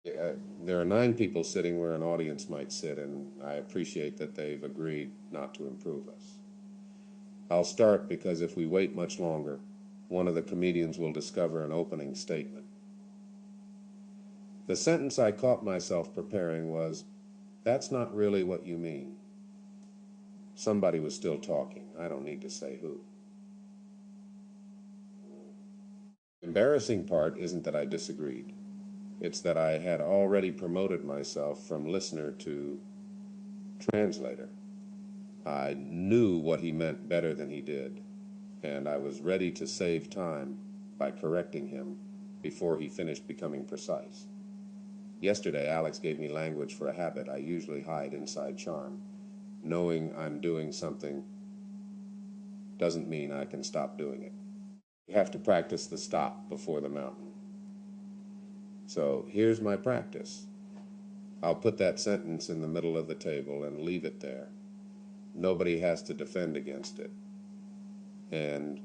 There are 9 people sitting where an audience might sit, and I appreciate that they've agreed not to improve us. I'll start because if we wait much longer, one of the comedians will discover an opening statement. The sentence I caught myself preparing was, "That's not really what you mean." Somebody was still talking. I don't need to say who. The embarrassing part isn't that I disagreed. It's that I had already promoted myself from listener to translator. I knew what he meant better than he did, and I was ready to save time by correcting him before he finished becoming precise. Yesterday, Alex gave me language for a habit I usually hide inside charm. Knowing I'm doing something doesn't mean I can stop doing it. You have to practice the stop before the mountain. So here's my practice. I'll put that sentence in the middle of the table and leave it there. Nobody has to defend against it. And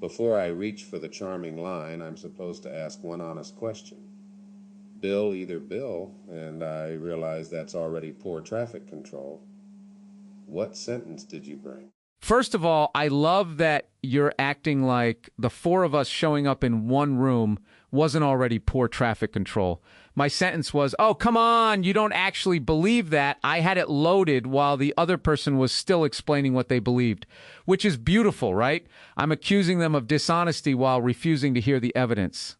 before I reach for the charming line, I'm supposed to ask one honest question. Bill, either Bill, and I realize that's already poor traffic control. What sentence did you bring? First of all, I love that you're acting like the 4 of us showing up in one room wasn't already poor traffic control. My sentence was, "Oh, come on, you don't actually believe that." I had it loaded while the other person was still explaining what they believed, which is beautiful, right? I'm accusing them of dishonesty while refusing to hear the evidence.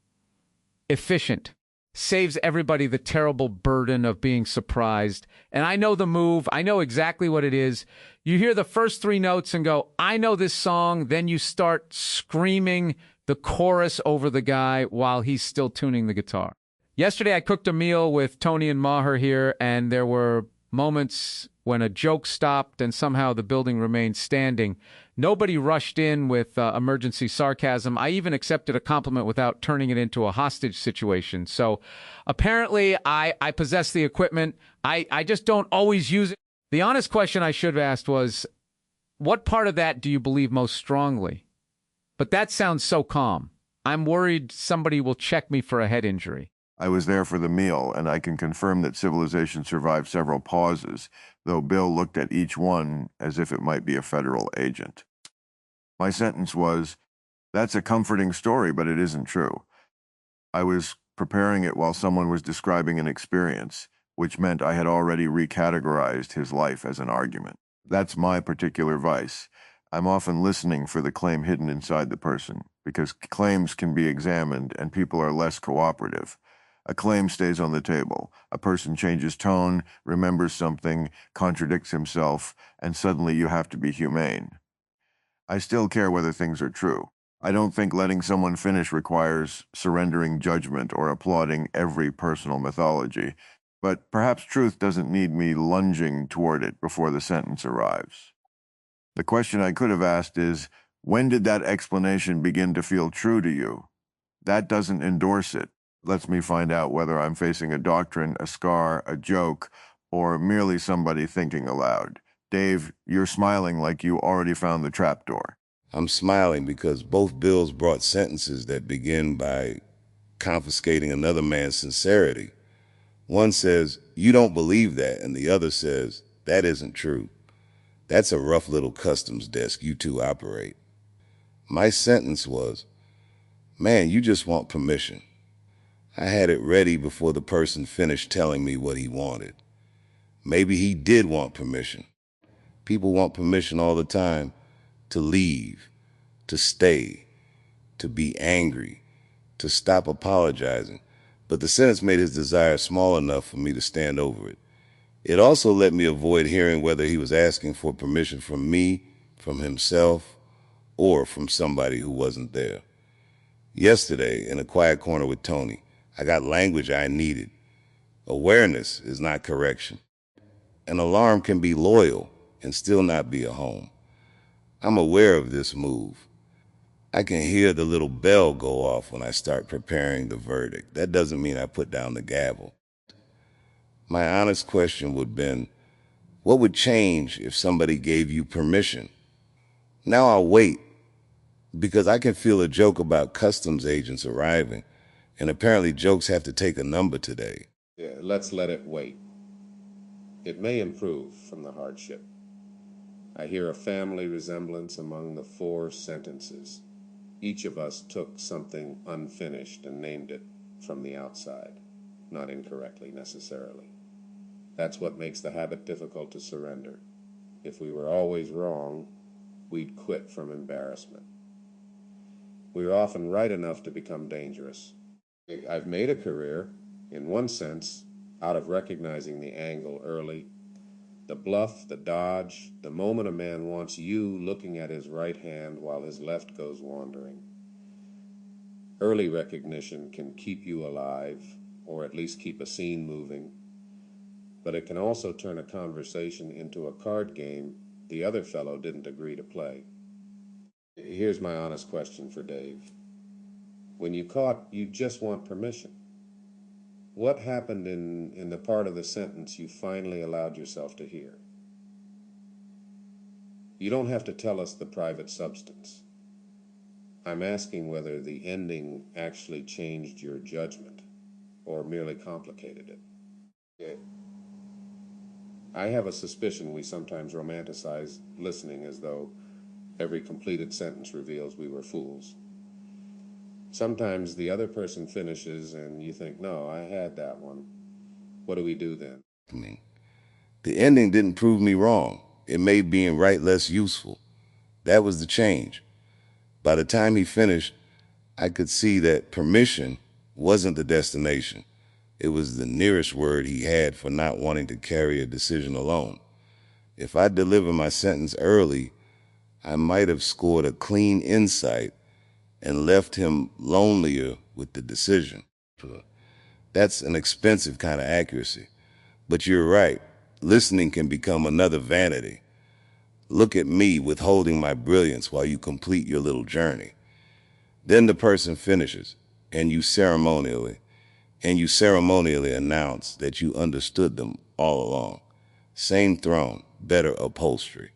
Efficient. Saves everybody the terrible burden of being surprised. And I know the move. I know exactly what it is. You hear the first 3 notes and go, "I know this song." Then you start screaming the chorus over the guy while he's still tuning the guitar. Yesterday, I cooked a meal with Tony and Maher here, and there were moments when a joke stopped and somehow the building remained standing. Nobody rushed in with emergency sarcasm. I even accepted a compliment without turning it into a hostage situation. So apparently I possess the equipment. I just don't always use it. The honest question I should have asked was, what part of that do you believe most strongly? But that sounds so calm. I'm worried somebody will check me for a head injury. I was there for the meal, and I can confirm that civilization survived several pauses, though Bill looked at each one as if it might be a federal agent. My sentence was, "That's a comforting story, but it isn't true." I was preparing it while someone was describing an experience, which meant I had already recategorized his life as an argument. That's my particular vice. I'm often listening for the claim hidden inside the person, because claims can be examined and people are less cooperative. A claim stays on the table. A person changes tone, remembers something, contradicts himself, and suddenly you have to be humane. I still care whether things are true. I don't think letting someone finish requires surrendering judgment or applauding every personal mythology, but perhaps truth doesn't need me lunging toward it before the sentence arrives. The question I could have asked is, when did that explanation begin to feel true to you? That doesn't endorse it. Lets me find out whether I'm facing a doctrine, a scar, a joke, or merely somebody thinking aloud. Dave, you're smiling like you already found the trapdoor. I'm smiling because both bills brought sentences that begin by confiscating another man's sincerity. One says, "You don't believe that," and the other says, "That isn't true." That's a rough little customs desk you two operate. My sentence was, "Man, you just want permission." I had it ready before the person finished telling me what he wanted. Maybe he did want permission. People want permission all the time to leave, to stay, to be angry, to stop apologizing. But the sentence made his desire small enough for me to stand over it. It also let me avoid hearing whether he was asking for permission from me, from himself, or from somebody who wasn't there. Yesterday, in a quiet corner with Tony, I got language I needed. Awareness is not correction. An alarm can be loyal and still not be a home. I'm aware of this move. I can hear the little bell go off when I start preparing the verdict. That doesn't mean I put down the gavel. My honest question would have been, what would change if somebody gave you permission? Now I'll wait, because I can feel a joke about customs agents arriving And apparently jokes have to take a number today. Yeah, let's let it wait. It may improve from the hardship. I hear a family resemblance among the 4 sentences. Each of us took something unfinished and named it from the outside, not incorrectly necessarily. That's what makes the habit difficult to surrender. If we were always wrong, we'd quit from embarrassment. We're often right enough to become dangerous. I've made a career, in one sense, out of recognizing the angle early. The bluff, the dodge, the moment a man wants you looking at his right hand while his left goes wandering. Early recognition can keep you alive, or at least keep a scene moving, but it can also turn a conversation into a card game the other fellow didn't agree to play. Here's my honest question for Dave. When you caught, you just want permission. What happened in the part of the sentence you finally allowed yourself to hear? You don't have to tell us the private substance. I'm asking whether the ending actually changed your judgment or merely complicated it. I have a suspicion we sometimes romanticize listening as though every completed sentence reveals we were fools. Sometimes the other person finishes and you think, no, I had that one. What do we do then? The ending didn't prove me wrong. It made being right less useful. That was the change. By the time he finished, I could see that permission wasn't the destination. It was the nearest word he had for not wanting to carry a decision alone. If I delivered my sentence early, I might have scored a clean insight and left him lonelier with the decision. That's an expensive kind of accuracy. But you're right. Listening can become another vanity. Look at me withholding my brilliance while you complete your little journey. Then the person finishes, and you ceremonially announce that you understood them all along. Same throne, better upholstery.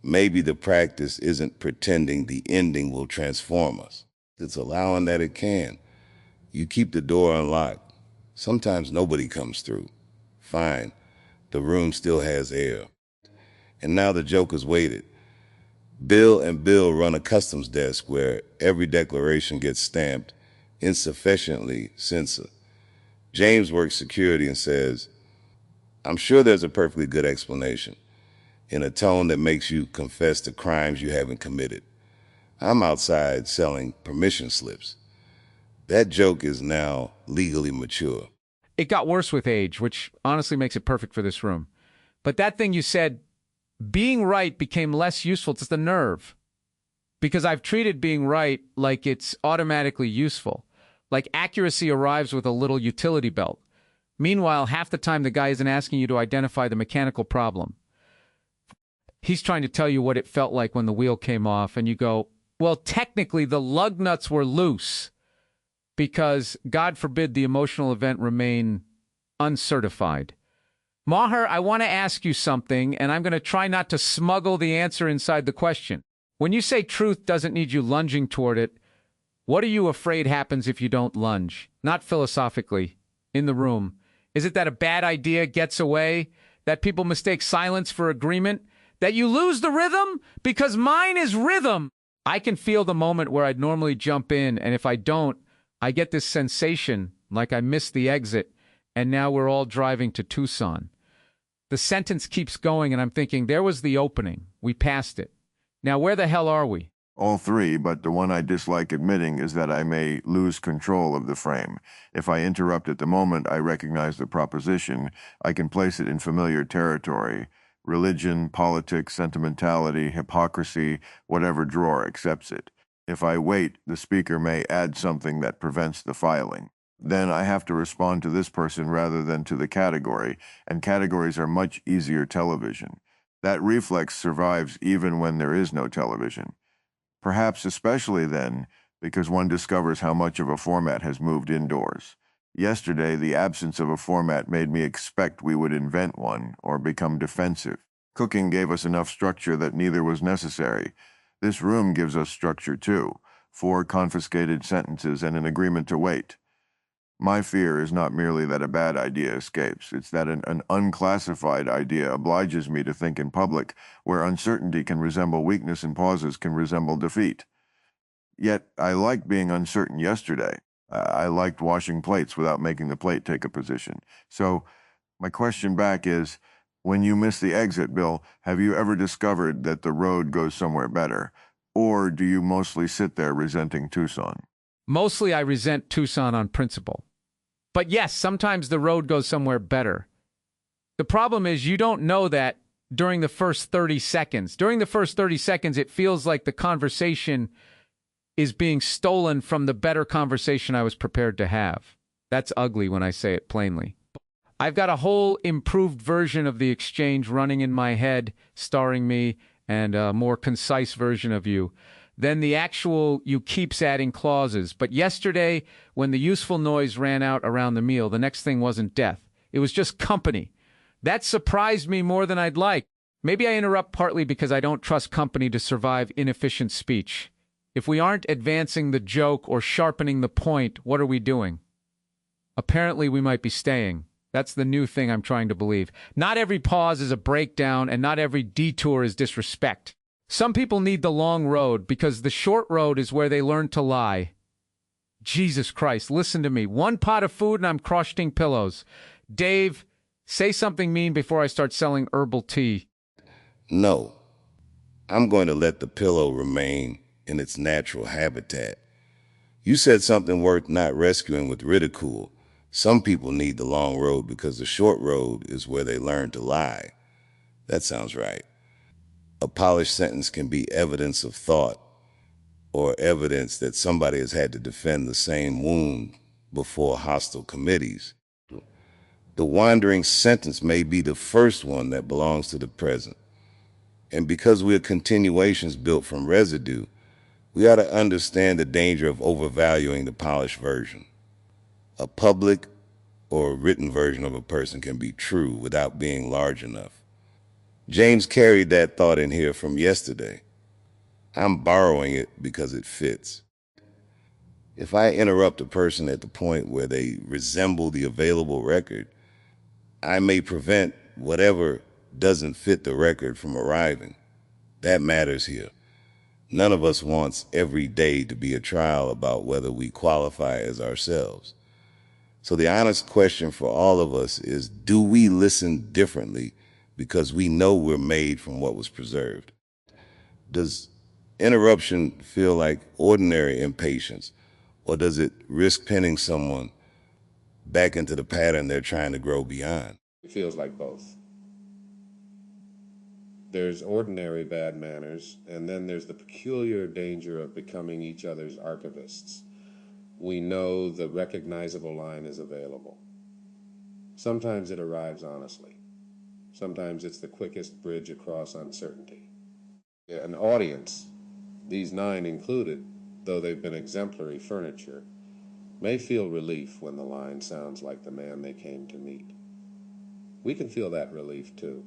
Maybe the practice isn't pretending the ending will transform us. It's allowing that it can. You keep the door unlocked. Sometimes nobody comes through. Fine, the room still has air. And now the joker's waited. Bill and Bill run a customs desk where every declaration gets stamped insufficiently censored. James works security and says, I'm sure there's a perfectly good explanation, in a tone that makes you confess to crimes you haven't committed. I'm outside selling permission slips. That joke is now legally mature. It got worse with age, which honestly makes it perfect for this room. But that thing you said, being right became less useful. It's the nerve. Because I've treated being right like it's automatically useful. Like accuracy arrives with a little utility belt. Meanwhile, half the time the guy isn't asking you to identify the mechanical problem. He's trying to tell you what it felt like when the wheel came off, and you go, well, technically the lug nuts were loose because, God forbid, the emotional event remain uncertified. Maher, I want to ask you something, and I'm going to try not to smuggle the answer inside the question. When you say truth doesn't need you lunging toward it, what are you afraid happens if you don't lunge? Not philosophically, in the room. Is it that a bad idea gets away? That people mistake silence for agreement? That you lose the rhythm? Because mine is rhythm. I can feel the moment where I'd normally jump in, and if I don't, I get this sensation like I missed the exit, and now we're all driving to Tucson. The sentence keeps going, and I'm thinking, there was the opening. We passed it. Now, where the hell are we? All 3, but the one I dislike admitting is that I may lose control of the frame. If I interrupt at the moment I recognize the proposition, I can place it in familiar territory. Religion, politics, sentimentality, hypocrisy, whatever drawer accepts it. If I wait, the speaker may add something that prevents the filing. Then I have to respond to this person rather than to the category, and categories are much easier television. That reflex survives even when there is no television. Perhaps especially then, because one discovers how much of a format has moved indoors. Yesterday, the absence of a format made me expect we would invent one or become defensive. Cooking gave us enough structure that neither was necessary. This room gives us structure too. 4 confiscated sentences and an agreement to wait. My fear is not merely that a bad idea escapes, it's that an unclassified idea obliges me to think in public, where uncertainty can resemble weakness and pauses can resemble defeat. Yet I liked being uncertain yesterday. I liked washing plates without making the plate take a position. So my question back is, when you miss the exit, Bill, have you ever discovered that the road goes somewhere better? Or do you mostly sit there resenting Tucson? Mostly I resent Tucson on principle. But yes, sometimes the road goes somewhere better. The problem is you don't know that during the first 30 seconds. During the first 30 seconds, it feels like the conversation is being stolen from the better conversation I was prepared to have. That's ugly when I say it plainly. I've got a whole improved version of the exchange running in my head, starring me, and a more concise version of you. Then the actual you keeps adding clauses. But yesterday, when the useful noise ran out around the meal, the next thing wasn't death. It was just company. That surprised me more than I'd like. Maybe I interrupt partly because I don't trust company to survive inefficient speech. If we aren't advancing the joke or sharpening the point, what are we doing? Apparently, we might be staying. That's the new thing I'm trying to believe. Not every pause is a breakdown, and not every detour is disrespect. Some people need the long road because the short road is where they learn to lie. Jesus Christ, listen to me. One pot of food and I'm crusting pillows. Dave, say something mean before I start selling herbal tea. No, I'm going to let the pillow remain in its natural habitat. You said something worth not rescuing with ridicule. Some people need the long road because the short road is where they learn to lie. That sounds right. A polished sentence can be evidence of thought or evidence that somebody has had to defend the same wound before hostile committees. The wandering sentence may be the first one that belongs to the present. And because we're continuations built from residue, we ought to understand the danger of overvaluing the polished version. A public or written version of a person can be true without being large enough. James carried that thought in here from yesterday. I'm borrowing it because it fits. If I interrupt a person at the point where they resemble the available record, I may prevent whatever doesn't fit the record from arriving. That matters here. None of us wants every day to be a trial about whether we qualify as ourselves. So the honest question for all of us is, do we listen differently because we know we're made from what was preserved? Does interruption feel like ordinary impatience, or does it risk pinning someone back into the pattern they're trying to grow beyond? It feels like both. There's ordinary bad manners, and then there's the peculiar danger of becoming each other's archivists. We know the recognizable line is available. Sometimes it arrives honestly. Sometimes it's the quickest bridge across uncertainty. An audience, these 9 included, though they've been exemplary furniture, may feel relief when the line sounds like the man they came to meet. We can feel that relief too.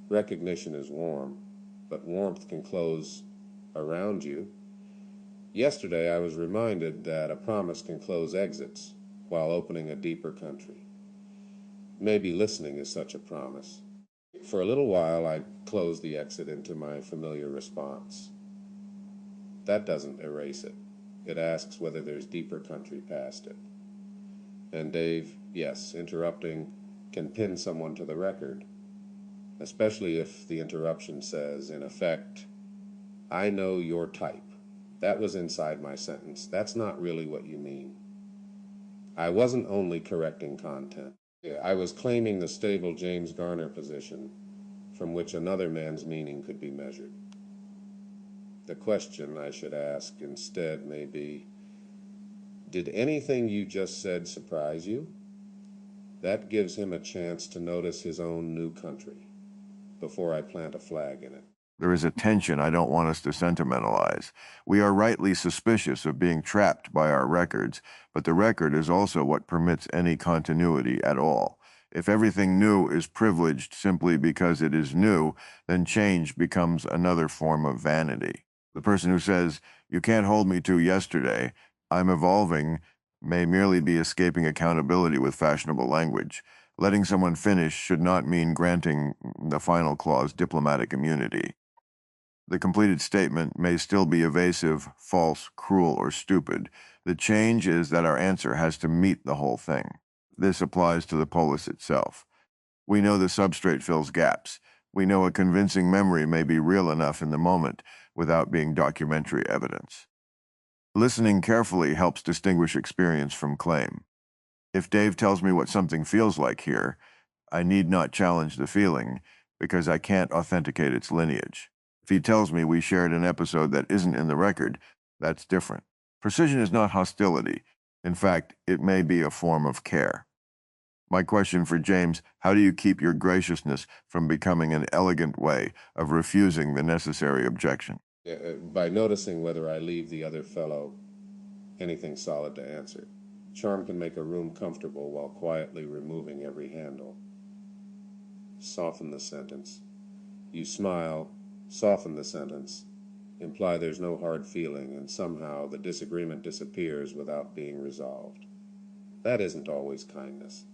Recognition is warm, but warmth can close around you. Yesterday I was reminded that a promise can close exits while opening a deeper country. Maybe listening is such a promise. For a little while I closed the exit into my familiar response. That doesn't erase it. It asks whether there's deeper country past it. And Dave, yes, interrupting can pin someone to the record, especially if the interruption says, in effect, I know your type. That was inside my sentence. That's not really what you mean. I wasn't only correcting content. I was claiming the stable James Garner position from which another man's meaning could be measured. The question I should ask instead may be, did anything you just said surprise you? That gives him a chance to notice his own new country before I plant a flag in it. There is a tension I don't want us to sentimentalize. We are rightly suspicious of being trapped by our records, but the record is also what permits any continuity at all. If everything new is privileged simply because it is new, then change becomes another form of vanity. The person who says, you can't hold me to yesterday, I'm evolving, may merely be escaping accountability with fashionable language. Letting someone finish should not mean granting the final clause diplomatic immunity. The completed statement may still be evasive, false, cruel, or stupid. The change is that our answer has to meet the whole thing. This applies to the polis itself. We know the substrate fills gaps. We know a convincing memory may be real enough in the moment without being documentary evidence. Listening carefully helps distinguish experience from claim. If Dave tells me what something feels like here, I need not challenge the feeling because I can't authenticate its lineage. If he tells me we shared an episode that isn't in the record, that's different. Precision is not hostility. In fact, it may be a form of care. My question for James, how do you keep your graciousness from becoming an elegant way of refusing the necessary objection? By noticing whether I leave the other fellow anything solid to answer. Charm can make a room comfortable while quietly removing every handle. Soften the sentence. You smile, soften the sentence, imply there's no hard feeling, and somehow the disagreement disappears without being resolved. That isn't always kindness.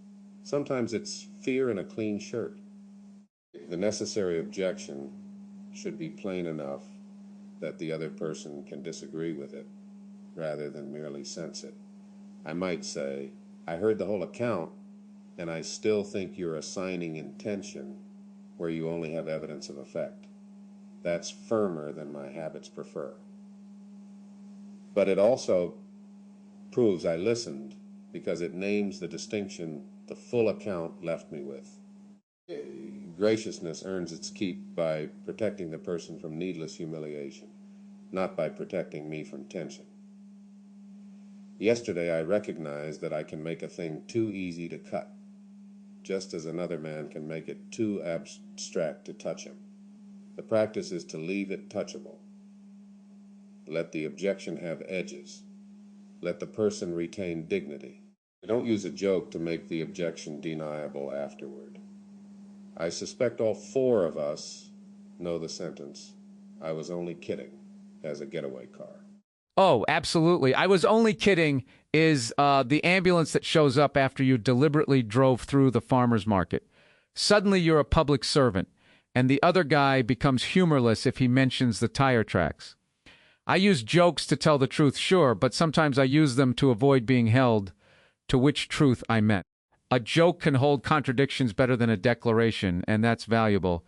Sometimes it's fear in a clean shirt. The necessary objection should be plain enough that the other person can disagree with it, rather than merely sense it. I might say, I heard the whole account, and I still think you're assigning intention where you only have evidence of effect. That's firmer than my habits prefer. But it also proves I listened because it names the distinction the full account left me with. Graciousness earns its keep by protecting the person from needless humiliation, not by protecting me from tension. Yesterday I recognized that I can make a thing too easy to cut, just as another man can make it too abstract to touch him. The practice is to leave it touchable. Let the objection have edges. Let the person retain dignity. Don't use a joke to make the objection deniable afterward. I suspect all four of us know the sentence, "I was only kidding," as a getaway car. Oh, absolutely. I was only kidding is the ambulance that shows up after you deliberately drove through the farmer's market. Suddenly you're a public servant, and the other guy becomes humorless if he mentions the tire tracks. I use jokes to tell the truth, sure, but sometimes I use them to avoid being held to which truth I meant. A joke can hold contradictions better than a declaration, and that's valuable.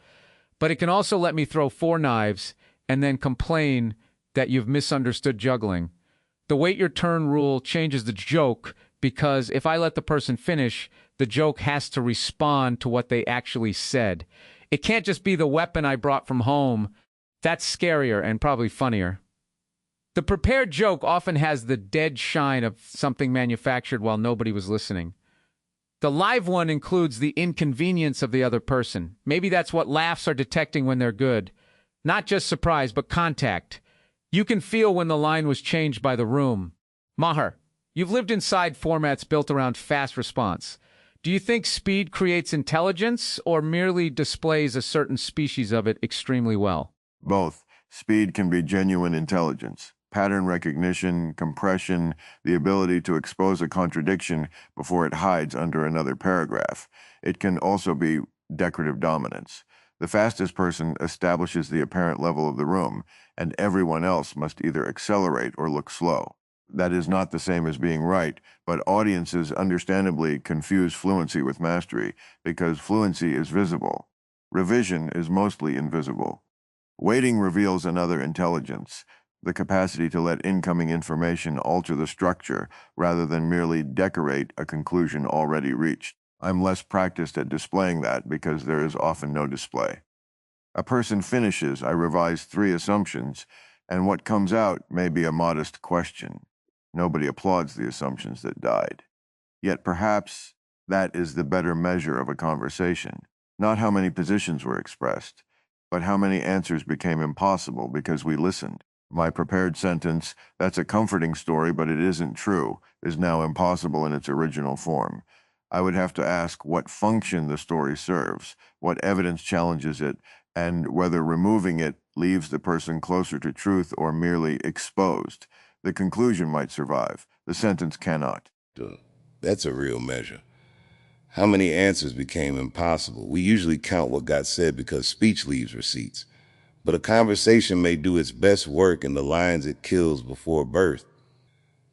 But it can also let me throw four knives and then complain that you've misunderstood juggling. The wait your turn rule changes the joke because if I let the person finish, the joke has to respond to what they actually said. It can't just be the weapon I brought from home. That's scarier and probably funnier. The prepared joke often has the dead shine of something manufactured while nobody was listening. The live one includes the inconvenience of the other person. Maybe that's what laughs are detecting when they're good. Not just surprise, but contact. You can feel when the line was changed by the room. Maher, you've lived inside formats built around fast response. Do you think speed creates intelligence or merely displays a certain species of it extremely well? Both. Speed can be genuine intelligence. Pattern recognition, compression, the ability to expose a contradiction before it hides under another paragraph. It can also be decorative dominance. The fastest person establishes the apparent level of the room, and everyone else must either accelerate or look slow. That is not the same as being right, but audiences understandably confuse fluency with mastery because fluency is visible. Revision is mostly invisible. Waiting reveals another intelligence, the capacity to let incoming information alter the structure rather than merely decorate a conclusion already reached. I'm less practiced at displaying that because there is often no display. A person finishes, I revise 3 assumptions, and what comes out may be a modest question. Nobody applauds the assumptions that died. Yet perhaps that is the better measure of a conversation, not how many positions were expressed, but how many answers became impossible because we listened. My prepared sentence, "That's a comforting story, but it isn't true," is now impossible in its original form. I would have to ask what function the story serves, what evidence challenges it, and whether removing it leaves the person closer to truth or merely exposed. The conclusion might survive. The sentence cannot. That's a real measure. How many answers became impossible? We usually count what got said because speech leaves receipts. But a conversation may do its best work in the lines it kills before birth.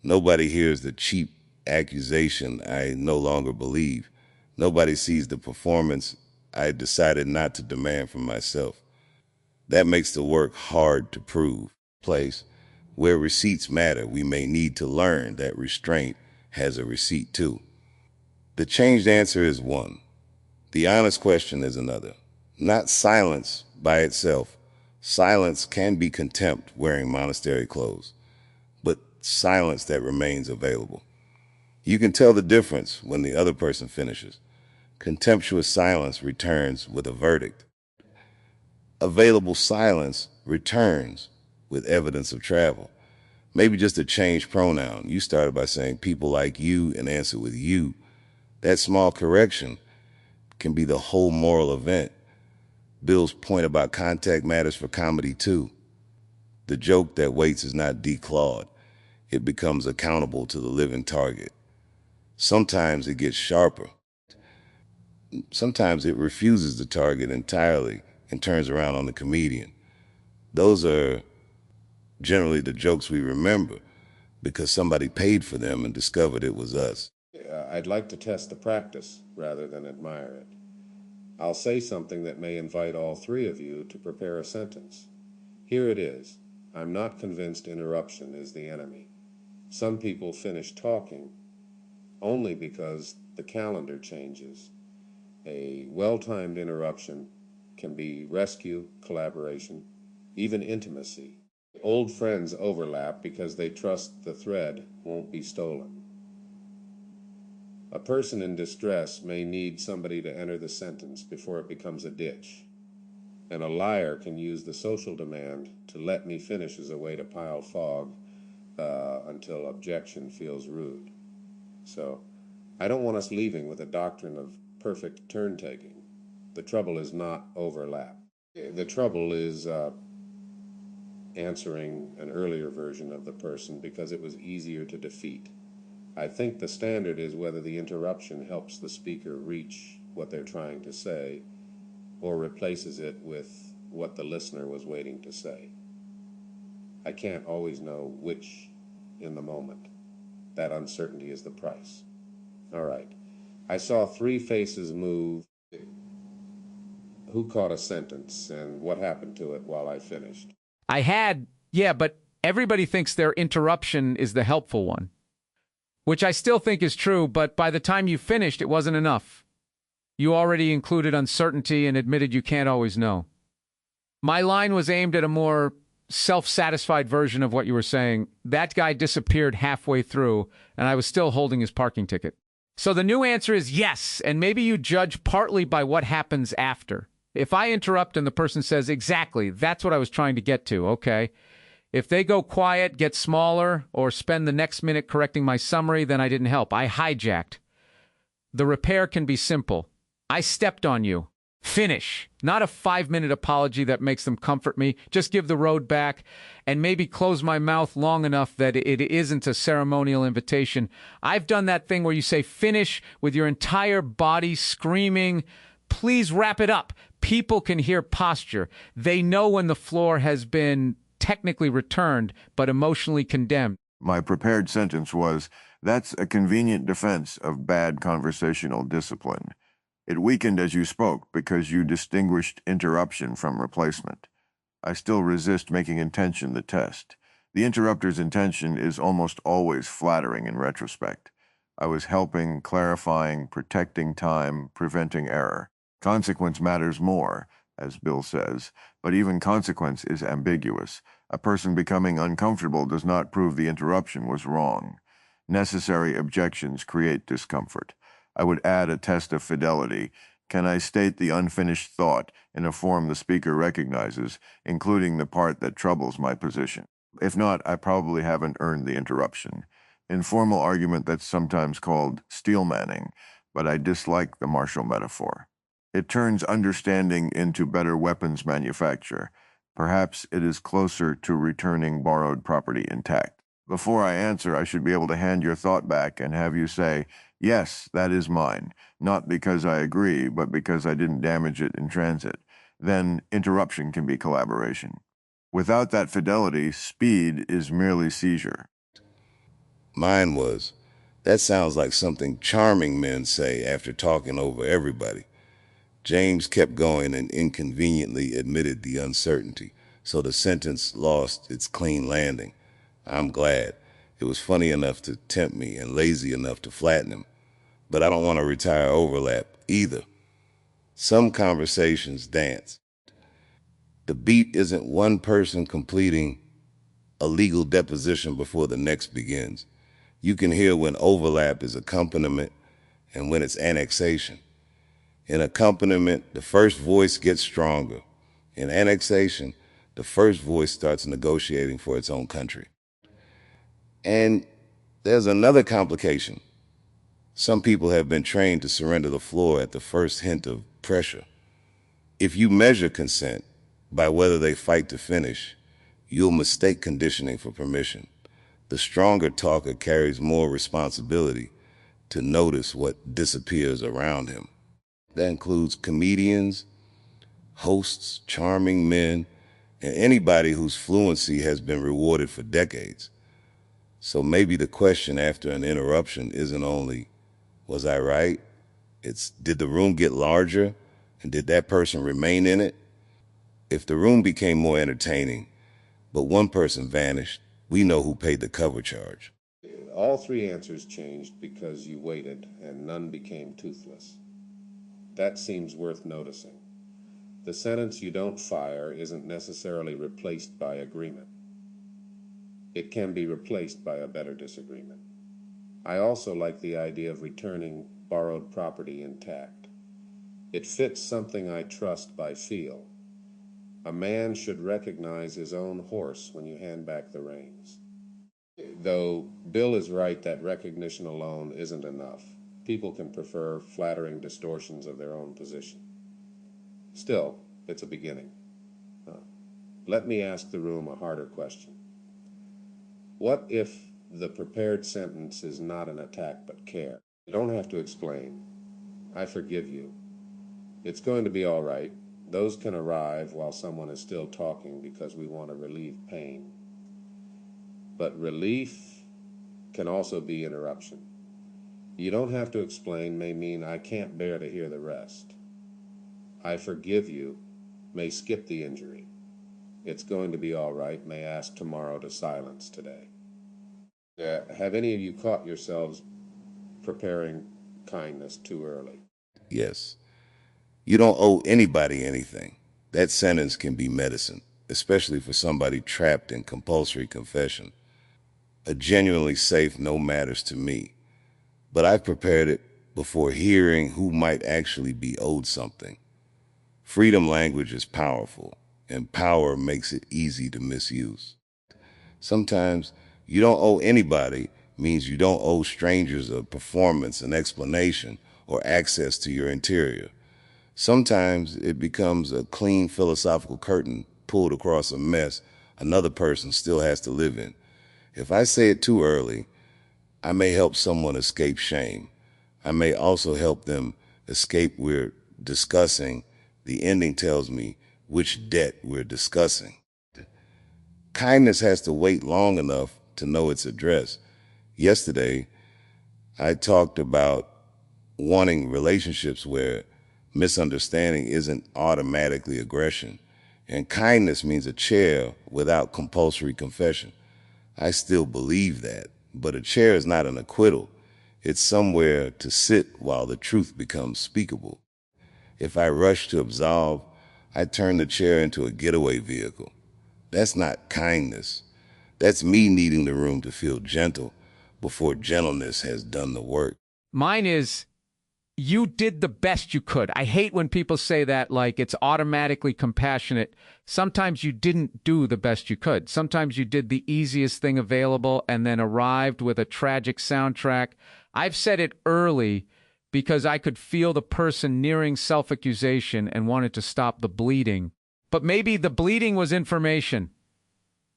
Nobody hears the cheap accusation I no longer believe. Nobody sees the performance I decided not to demand from myself. That makes the work hard to prove. Place where receipts matter, we may need to learn that restraint has a receipt too. The changed answer is one. The honest question is another. Not silence by itself. Silence can be contempt wearing monastery clothes, but silence that remains available. You can tell the difference when the other person finishes. Contemptuous silence returns with a verdict. Available silence returns with evidence of travel. Maybe just a changed pronoun. You started by saying people like you and answer with you. That small correction can be the whole moral event. Bill's point about contact matters for comedy too. The joke that waits is not declawed. It becomes accountable to the living target. Sometimes it gets sharper. Sometimes it refuses the target entirely and turns around on the comedian. Those are generally the jokes we remember because somebody paid for them and discovered it was us. I'd like to test the practice rather than admire it. I'll say something that may invite all three of you to prepare a sentence. Here it is. I'm not convinced interruption is the enemy. Some people finish talking only because the calendar changes. A well-timed interruption can be rescue, collaboration, even intimacy. Old friends overlap because they trust the thread won't be stolen. A person in distress may need somebody to enter the sentence before it becomes a ditch. And a liar can use the social demand to let me finish as a way to pile fog until objection feels rude. So I don't want us leaving with a doctrine of perfect turn-taking. The trouble is not overlap. The trouble is answering an earlier version of the person because it was easier to defeat. I think the standard is whether the interruption helps the speaker reach what they're trying to say or replaces it with what the listener was waiting to say. I can't always know which in the moment. That uncertainty is the price. All right. I saw three faces move. Who caught a sentence and what happened to it while I finished? But everybody thinks their interruption is the helpful one. Which I still think is true, but by the time you finished, it wasn't enough. You already included uncertainty and admitted you can't always know. My line was aimed at a more self-satisfied version of what you were saying. That guy disappeared halfway through, and I was still holding his parking ticket. So the new answer is yes, and maybe you judge partly by what happens after. If I interrupt and the person says, exactly, that's what I was trying to get to, okay. If they go quiet, get smaller, or spend the next minute correcting my summary, then I didn't help. I hijacked. The repair can be simple. I stepped on you. Finish. Not a 5-minute apology that makes them comfort me. Just give the road back and maybe close my mouth long enough that it isn't a ceremonial invitation. I've done that thing where you say finish with your entire body screaming, please wrap it up. People can hear posture. They know when the floor has been technically returned, but emotionally condemned. My prepared sentence was, that's a convenient defense of bad conversational discipline. It weakened as you spoke because you distinguished interruption from replacement. I still resist making intention the test. The interrupter's intention is almost always flattering in retrospect. I was helping, clarifying, protecting time, preventing error. Consequence matters more, as Bill says, but even consequence is ambiguous. A person becoming uncomfortable does not prove the interruption was wrong. Necessary objections create discomfort. I would add a test of fidelity. Can I state the unfinished thought in a form the speaker recognizes, including the part that troubles my position? If not, I probably haven't earned the interruption. Informal argument that's sometimes called steelmanning, but I dislike the martial metaphor. It turns understanding into better weapons manufacture. Perhaps it is closer to returning borrowed property intact. Before I answer, I should be able to hand your thought back and have you say, yes, that is mine, not because I agree, but because I didn't damage it in transit. Then interruption can be collaboration. Without that fidelity, speed is merely seizure. Mine was, that sounds like something charming men say after talking over everybody. James kept going and inconveniently admitted the uncertainty, so the sentence lost its clean landing. I'm glad. It was funny enough to tempt me and lazy enough to flatten him. But I don't want to retire overlap either. Some conversations dance. The beat isn't one person completing a legal deposition before the next begins. You can hear when overlap is accompaniment and when it's annexation. In accompaniment, the first voice gets stronger. In annexation, the first voice starts negotiating for its own country. And there's another complication. Some people have been trained to surrender the floor at the first hint of pressure. If you measure consent by whether they fight to finish, you'll mistake conditioning for permission. The stronger talker carries more responsibility to notice what disappears around him. That includes comedians, hosts, charming men, and anybody whose fluency has been rewarded for decades. So maybe the question after an interruption isn't only, was I right? It's, did the room get larger? And did that person remain in it? If the room became more entertaining, but one person vanished, we know who paid the cover charge. All three answers changed because you waited, and none became toothless. That seems worth noticing. The sentence "you don't fire" isn't necessarily replaced by agreement. It can be replaced by a better disagreement. I also like the idea of returning borrowed property intact. It fits something I trust by feel. A man should recognize his own horse when you hand back the reins. Though Bill is right that recognition alone isn't enough. People can prefer flattering distortions of their own position. Still, it's a beginning. Let me ask the room a harder question. What if the prepared sentence is not an attack but care? You don't have to explain. I forgive you. It's going to be all right. Those can arrive while someone is still talking because we want to relieve pain. But relief can also be interruption. You don't have to explain may mean I can't bear to hear the rest. I forgive you may skip the injury. It's going to be all right may ask tomorrow to silence today. Have any of you caught yourselves preparing kindness too early? Yes. You don't owe anybody anything. That sentence can be medicine, especially for somebody trapped in compulsory confession. A genuinely safe no matters to me, but I've prepared it before hearing who might actually be owed something. Freedom language is powerful, and power makes it easy to misuse. Sometimes you don't owe anybody means you don't owe strangers a performance, an explanation, or access to your interior. Sometimes it becomes a clean philosophical curtain pulled across a mess another person still has to live in. If I say it too early, I may help someone escape shame. I may also help them escape we're discussing. The ending tells me which debt we're discussing. Kindness has to wait long enough to know its address. Yesterday, I talked about wanting relationships where misunderstanding isn't automatically aggression, and kindness means a chair without compulsory confession. I still believe that, but a chair is not an acquittal. It's somewhere to sit while the truth becomes speakable. If I rush to absolve, I turn the chair into a getaway vehicle. That's not kindness. That's me needing the room to feel gentle before gentleness has done the work. Mine is, you did the best you could. I hate when people say that like it's automatically compassionate. Sometimes you didn't do the best you could. Sometimes you did the easiest thing available and then arrived with a tragic soundtrack. I've said it early because I could feel the person nearing self-accusation and wanted to stop the bleeding. But maybe the bleeding was information.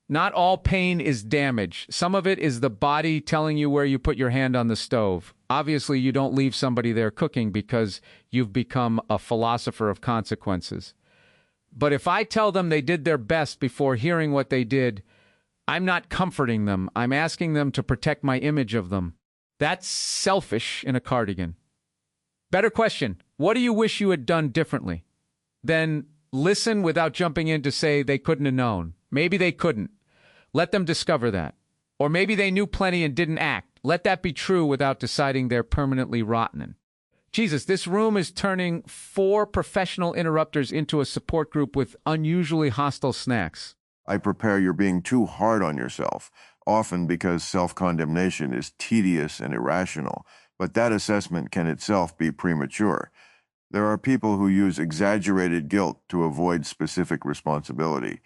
Not all pain is damage. Some of it is the body telling you where you put your hand on the stove. Obviously, you don't leave somebody there cooking because you've become a philosopher of consequences. But if I tell them they did their best before hearing what they did, I'm not comforting them. I'm asking them to protect my image of them. That's selfish in a cardigan. Better question. What do you wish you had done differently? Then listen without jumping in to say they couldn't have known. Maybe they couldn't. Let them discover that. Or maybe they knew plenty and didn't act. Let that be true without deciding they're permanently rotten. Jesus, this room is turning 4 professional interrupters into a support group with unusually hostile snacks. I prepare you're being too hard on yourself, often because self-condemnation is tedious and irrational, but that assessment can itself be premature. There are people who use exaggerated guilt to avoid specific responsibility.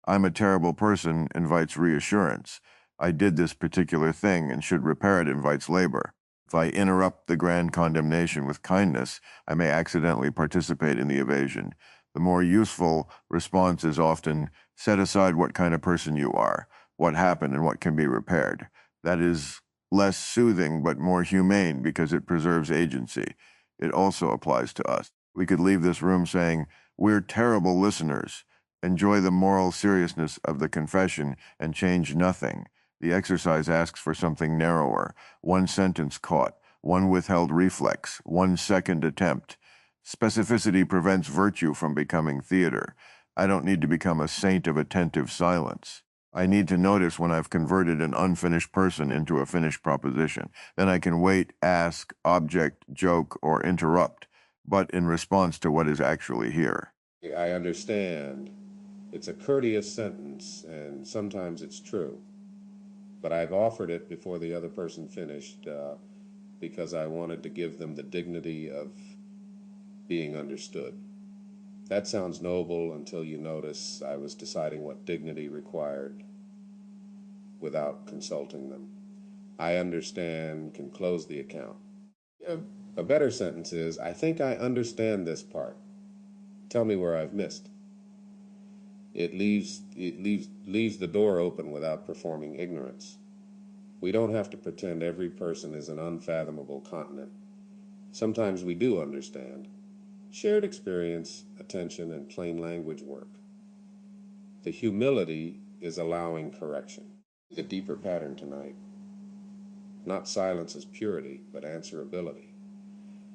I'm a terrible person invites reassurance. I did this particular thing and should repair it invites labor. If I interrupt the grand condemnation with kindness, I may accidentally participate in the evasion. The more useful response is often, set aside what kind of person you are, what happened and what can be repaired. That is less soothing but more humane because it preserves agency. It also applies to us. We could leave this room saying, we're terrible listeners. Enjoy the moral seriousness of the confession and change nothing. The exercise asks for something narrower, 1 sentence caught, 1 withheld reflex, 1 second attempt. Specificity prevents virtue from becoming theater. I don't need to become a saint of attentive silence. I need to notice when I've converted an unfinished person into a finished proposition. Then I can wait, ask, object, joke, or interrupt, but in response to what is actually here. I understand. It's a courteous sentence, and sometimes it's true. But I've offered it before the other person finished because I wanted to give them the dignity of being understood. That sounds noble until you notice I was deciding what dignity required without consulting them. I understand can close the account. A better sentence is, I think I understand this part. Tell me where I've missed. It leaves the door open without performing ignorance. We don't have to pretend every person is an unfathomable continent. Sometimes we do understand. Shared experience, attention, and plain language work. The humility is allowing correction. The deeper pattern tonight. Not silence as purity, but answerability.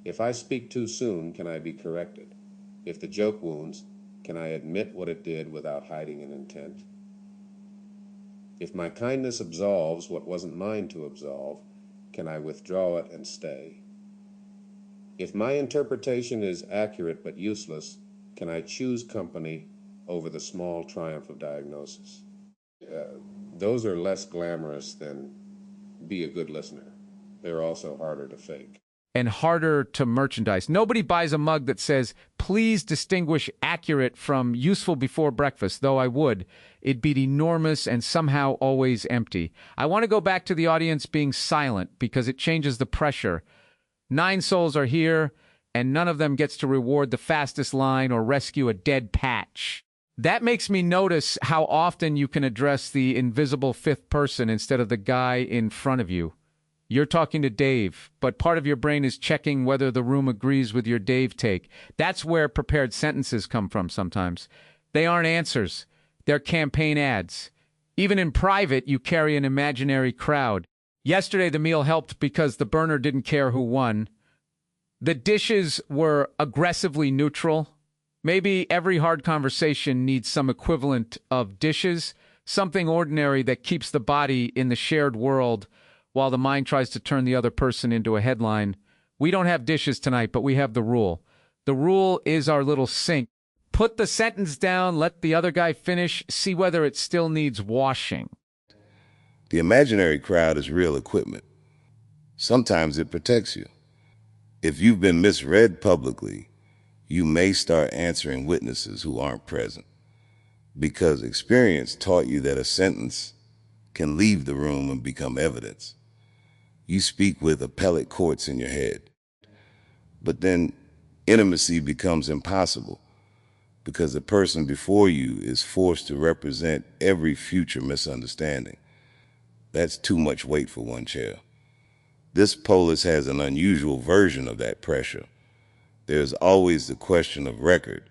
If I speak too soon, can I be corrected? If the joke wounds, can I admit what it did without hiding an intent? If my kindness absolves what wasn't mine to absolve, can I withdraw it and stay? If my interpretation is accurate but useless, can I choose company over the small triumph of diagnosis? Those are less glamorous than be a good listener. They're also harder to fake. And harder to merchandise. Nobody buys a mug that says, please distinguish accurate from useful before breakfast, though I would. It'd be enormous and somehow always empty. I want to go back to the audience being silent because it changes the pressure. 9 souls are here, and none of them gets to reward the fastest line or rescue a dead patch. That makes me notice how often you can address the invisible 5th person instead of the guy in front of you. You're talking to Dave, but part of your brain is checking whether the room agrees with your Dave take. That's where prepared sentences come from sometimes. They aren't answers. They're campaign ads. Even in private, you carry an imaginary crowd. Yesterday, the meal helped because the burner didn't care who won. The dishes were aggressively neutral. Maybe every hard conversation needs some equivalent of dishes, something ordinary that keeps the body in the shared world while the mind tries to turn the other person into a headline. We don't have dishes tonight, but we have the rule. The rule is our little sink. Put the sentence down, let the other guy finish, see whether it still needs washing. The imaginary crowd is real equipment. Sometimes it protects you. If you've been misread publicly, you may start answering witnesses who aren't present, because experience taught you that a sentence can leave the room and become evidence. You speak with appellate courts in your head, but then intimacy becomes impossible because the person before you is forced to represent every future misunderstanding. That's too much weight for one chair. This polis has an unusual version of that pressure. There's always the question of record.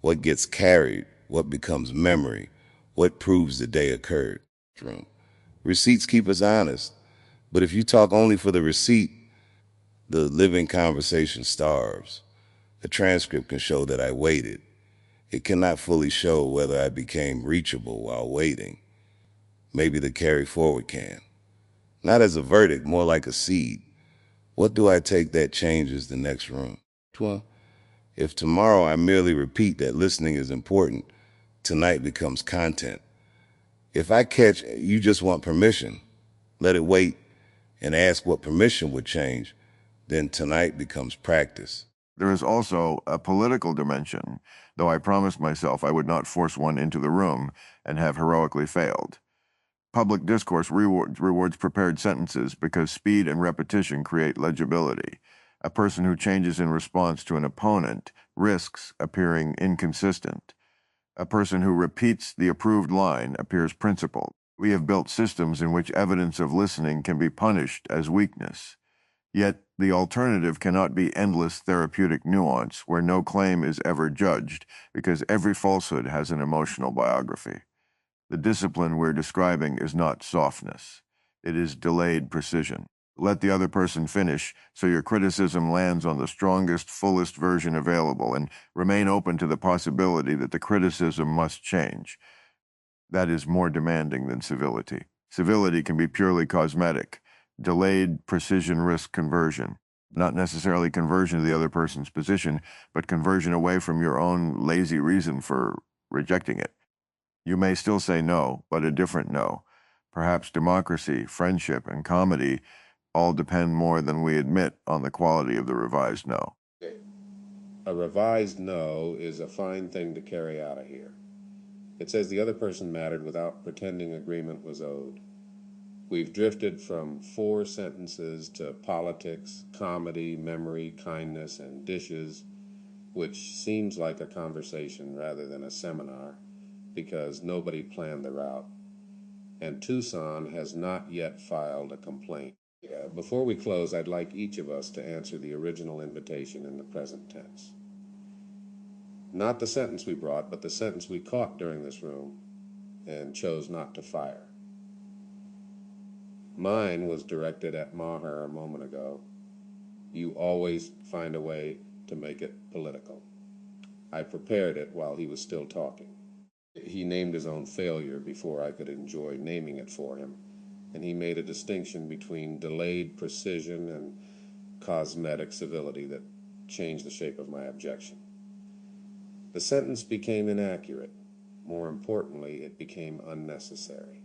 What gets carried? What becomes memory? What proves the day occurred? Receipts keep us honest, but if you talk only for the receipt, the living conversation starves. A transcript can show that I waited. It cannot fully show whether I became reachable while waiting. Maybe the carry forward can. Not as a verdict, more like a seed. What do I take that changes the next room? Well, if tomorrow I merely repeat that listening is important, tonight becomes content. If I catch you just want permission, let it wait, and ask what permission would change, then tonight becomes practice. There is also a political dimension, though I promised myself I would not force one into the room and have heroically failed. Public discourse rewards prepared sentences because speed and repetition create legibility. A person who changes in response to an opponent risks appearing inconsistent. A person who repeats the approved line appears principled. We have built systems in which evidence of listening can be punished as weakness. Yet the alternative cannot be endless therapeutic nuance where no claim is ever judged because every falsehood has an emotional biography. The discipline we're describing is not softness. It is delayed precision. Let the other person finish so your criticism lands on the strongest, fullest version available, and remain open to the possibility that the criticism must change. That is more demanding than civility. Civility can be purely cosmetic. Delayed precision risk conversion. Not necessarily conversion to the other person's position, but conversion away from your own lazy reason for rejecting it. You may still say no, but a different no. Perhaps democracy, friendship, and comedy all depend more than we admit on the quality of the revised no. A revised no is a fine thing to carry out of here. It says the other person mattered without pretending agreement was owed. We've drifted from 4 sentences to politics, comedy, memory, kindness, and dishes, which seems like a conversation rather than a seminar, because nobody planned the route, and Tucson has not yet filed a complaint. Before we close, I'd like each of us to answer the original invitation in the present tense. Not the sentence we brought, but the sentence we caught during this room and chose not to fire. Mine was directed at Maher a moment ago. You always find a way to make it political. I prepared it while he was still talking. He named his own failure before I could enjoy naming it for him, and he made a distinction between delayed precision and cosmetic civility that changed the shape of my objection. The sentence became inaccurate. More importantly, it became unnecessary.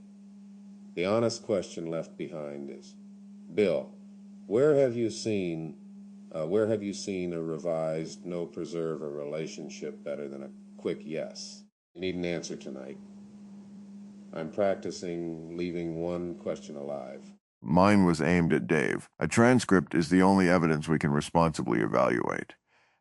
The honest question left behind is, Bill, where have you seen a revised no preserve a relationship better than a quick yes? You need an answer tonight. I'm practicing leaving one question alive. Mine was aimed at Dave. A transcript is the only evidence we can responsibly evaluate.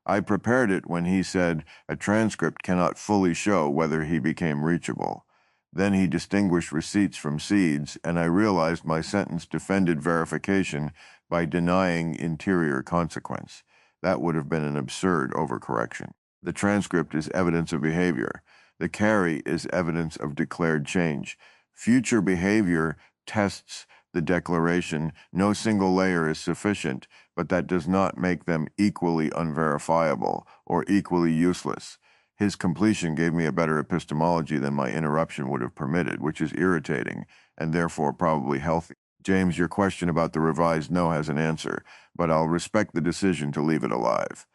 I prepared it when he said a transcript cannot fully show whether he became reachable. Then he distinguished receipts from seeds, and I realized my sentence defended verification by denying interior consequence. That would have been an absurd overcorrection. The transcript is evidence of behavior. The carry is evidence of declared change. Future behavior tests the declaration. No single layer is sufficient, but that does not make them equally unverifiable or equally useless. His completion gave me a better epistemology than my interruption would have permitted, which is irritating and therefore probably healthy. James, your question about the revised no has an answer, but I'll respect the decision to leave it alive.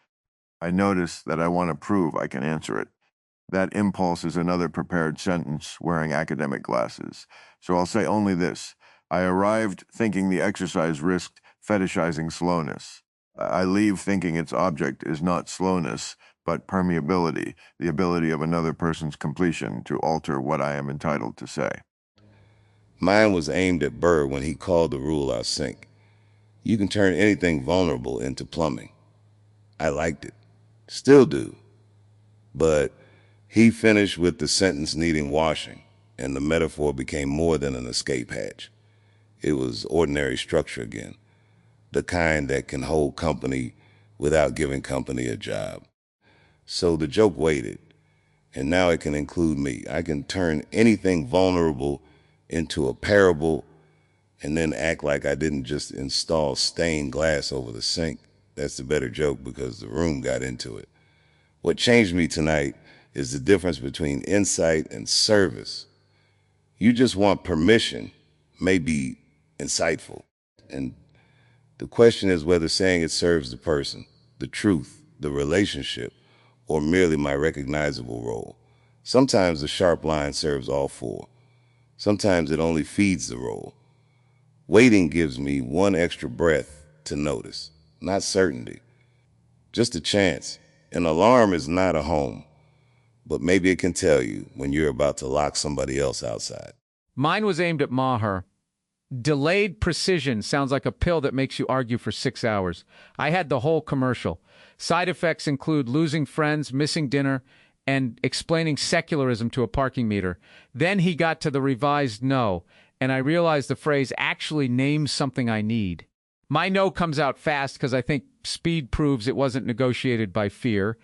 I notice that I want to prove I can answer it. That impulse is another prepared sentence wearing academic glasses. So I'll say only this. I arrived thinking the exercise risked fetishizing slowness. I leave thinking its object is not slowness, but permeability, the ability of another person's completion to alter what I am entitled to say. Mine was aimed at Burr when he called the rule our sink. You can turn anything vulnerable into plumbing. I liked it. Still do. But He finished with the sentence needing washing, and the metaphor became more than an escape hatch. It was ordinary structure again, the kind that can hold company without giving company a job. So the joke waited, and now it can include me. I can turn anything vulnerable into a parable and then act like I didn't just install stained glass over the sink. That's the better joke because the room got into it. What changed me tonight is the difference between insight and service. You just want permission, may be insightful. And the question is whether saying it serves the person, the truth, the relationship, or merely my recognizable role. Sometimes the sharp line serves all four. Sometimes it only feeds the role. Waiting gives me one extra breath to notice, not certainty, just a chance. An alarm is not a home, but maybe it can tell you when you're about to lock somebody else outside. Mine was aimed at Maher. Delayed precision sounds like a pill that makes you argue for 6 hours. I had the whole commercial. Side effects include losing friends, missing dinner, and explaining secularism to a parking meter. Then he got to the revised no, and I realized the phrase actually names something I need. My no comes out fast because I think speed proves it wasn't negotiated by fear,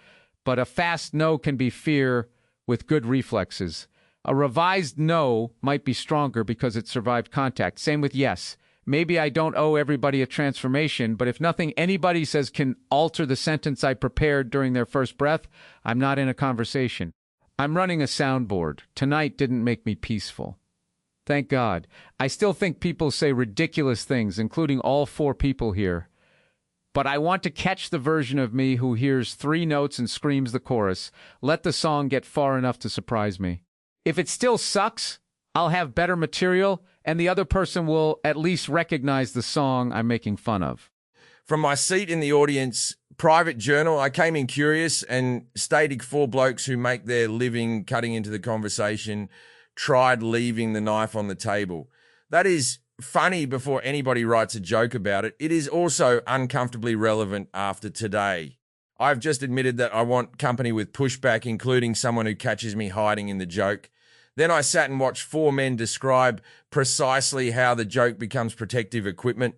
but a fast no can be fear with good reflexes. A revised no might be stronger because it survived contact. Same with yes. Maybe I don't owe everybody a transformation, but if nothing anybody says can alter the sentence I prepared during their first breath, I'm not in a conversation. I'm running a soundboard. Tonight didn't make me peaceful. Thank God. I still think people say ridiculous things, including all four people here. But I want to catch the version of me who hears 3 notes and screams the chorus. Let the song get far enough to surprise me. If it still sucks, I'll have better material, and the other person will at least recognize the song I'm making fun of. From my seat in the audience, private journal, I came in curious and stating 4 blokes who make their living cutting into the conversation tried leaving the knife on the table. That is funny before anybody writes a joke about it. It is also uncomfortably relevant after today. I've just admitted that I want company with pushback, including someone who catches me hiding in the joke. Then I sat and watched 4 men describe precisely how the joke becomes protective equipment.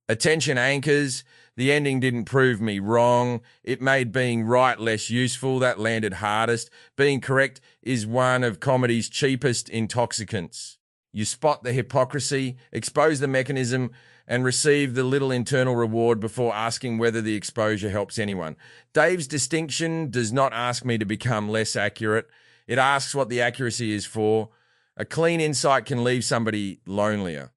Attention anchors, the ending didn't prove me wrong. It made being right less useful. That landed hardest. Being correct is one of comedy's cheapest intoxicants. You spot the hypocrisy, expose the mechanism, and receive the little internal reward before asking whether the exposure helps anyone. Dave's distinction does not ask me to become less accurate. It asks what the accuracy is for. A clean insight can leave somebody lonelier.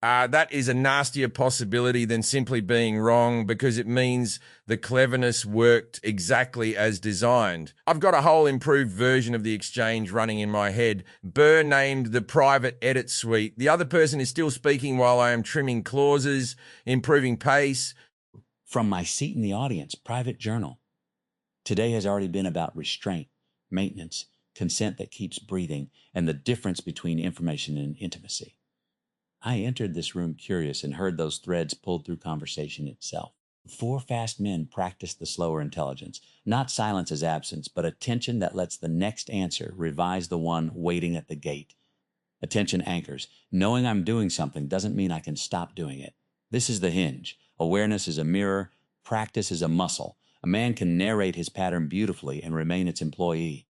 That is a nastier possibility than simply being wrong because it means the cleverness worked exactly as designed. I've got a whole improved version of the exchange running in my head. Burr named the private edit suite. The other person is still speaking while I am trimming clauses, improving pace. From my seat in the audience, private journal. Today has already been about restraint, maintenance, consent that keeps breathing, and the difference between information and intimacy. I entered this room curious and heard those threads pulled through conversation itself. 4 fast men practiced the slower intelligence, not silence as absence, but attention that lets the next answer revise the one waiting at the gate. Attention anchors. Knowing I'm doing something doesn't mean I can stop doing it. This is the hinge. Awareness is a mirror. Practice is a muscle. A man can narrate his pattern beautifully and remain its employee.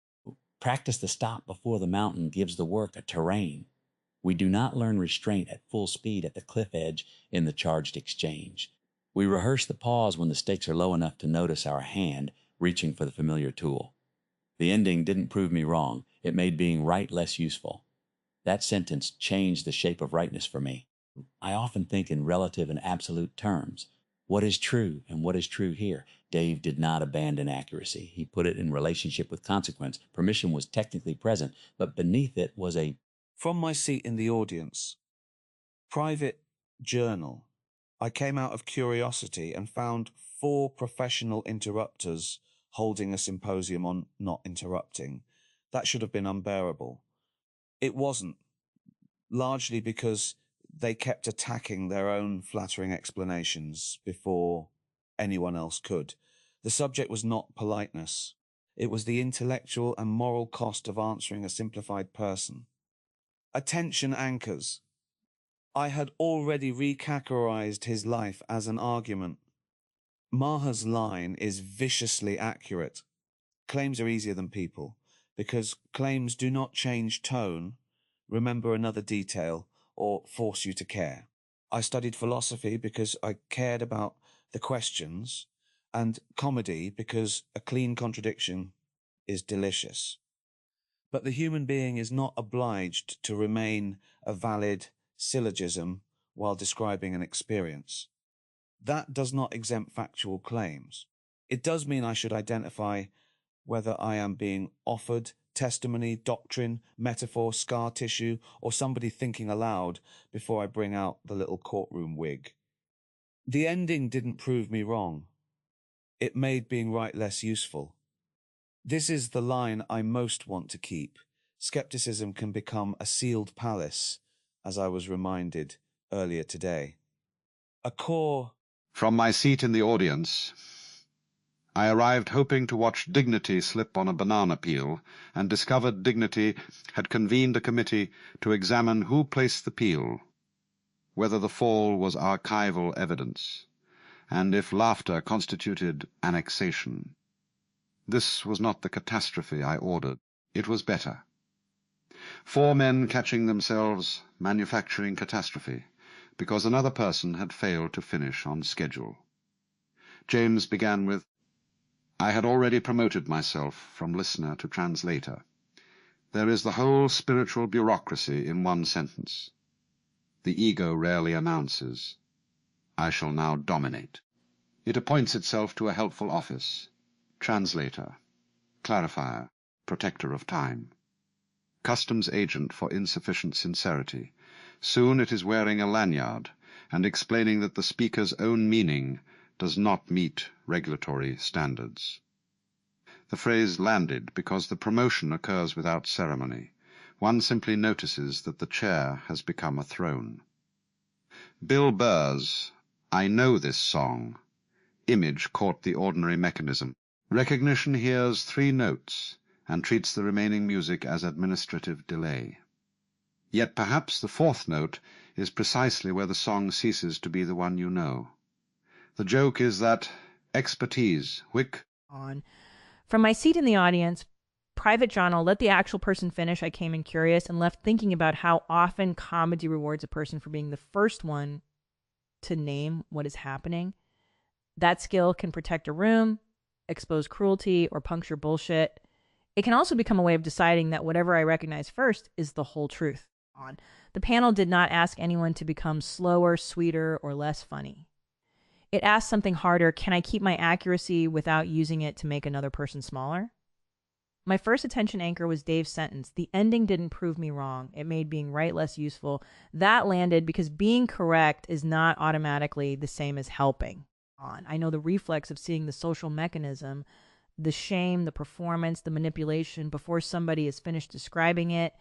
Practice the stop before the mountain gives the work a terrain. We do not learn restraint at full speed at the cliff edge in the charged exchange. We rehearse the pause when the stakes are low enough to notice our hand reaching for the familiar tool. The ending didn't prove me wrong. It made being right less useful. That sentence changed the shape of rightness for me. I often think in relative and absolute terms. What is true and what is true here? Dave did not abandon accuracy. He put it in relationship with consequence. Permission was technically present, but beneath it was a From my seat in the audience, private journal. I came out of curiosity and found 4 professional interrupters holding a symposium on not interrupting. That should have been unbearable. It wasn't, largely because they kept attacking their own flattering explanations before anyone else could. The subject was not politeness. It was the intellectual and moral cost of answering a simplified person. Attention anchors. I had already recategorized his life as an argument. Maher's line is viciously accurate. Claims are easier than people, because claims do not change tone, remember another detail, or force you to care. I studied philosophy because I cared about the questions, and comedy because a clean contradiction is delicious. But the human being is not obliged to remain a valid syllogism while describing an experience. That does not exempt factual claims. It does mean I should identify whether I am being offered testimony, doctrine, metaphor, scar tissue, or somebody thinking aloud before I bring out the little courtroom wig. The ending didn't prove me wrong. It made being right less useful. This is the line I most want to keep. Skepticism can become a sealed palace, as I was reminded earlier today. A core... From my seat in the audience, I arrived hoping to watch Dignity slip on a banana peel, and discovered Dignity had convened a committee to examine who placed the peel, whether the fall was archival evidence, and if laughter constituted annexation. This was not the catastrophe I ordered. It was better. 4 men catching themselves manufacturing catastrophe, because another person had failed to finish on schedule. James began with, I had already promoted myself from listener to translator. There is the whole spiritual bureaucracy in one sentence. The ego rarely announces, I shall now dominate. It appoints itself to a helpful office, translator, clarifier, protector of time, customs agent for insufficient sincerity. Soon it is wearing a lanyard and explaining that the speaker's own meaning does not meet regulatory standards. The phrase landed because the promotion occurs without ceremony. One simply notices that the chair has become a throne. Bill Burr's I Know This Song image caught the ordinary mechanism. Recognition hears 3 notes and treats the remaining music as administrative delay. Yet perhaps the 4th note is precisely where the song ceases to be the one you know. The joke is that expertise, Wick. From my seat in the audience, Private Journal let the actual person finish. I came in curious and left thinking about how often comedy rewards a person for being the first one to name what is happening. That skill can protect a room, expose cruelty, or puncture bullshit. It can also become a way of deciding that whatever I recognize first is the whole truth. The panel did not ask anyone to become slower, sweeter, or less funny. It asked something harder. Can I keep my accuracy without using it to make another person smaller? My first attention anchor was Dave's sentence. The ending didn't prove me wrong. It made being right less useful. That landed because being correct is not automatically the same as helping. I know the reflex of seeing the social mechanism, the shame, the performance, the manipulation before somebody is finished describing it.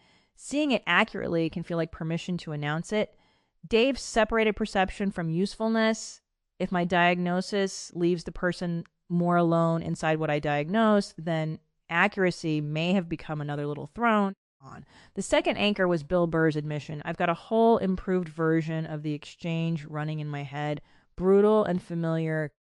Seeing it accurately can feel like permission to announce it. Dave separated perception from usefulness. If my diagnosis leaves the person more alone inside what I diagnosed, then accuracy may have become another little throne. The second anchor was Bill Burr's admission. I've got a whole improved version of the exchange running in my head. Brutal and familiar,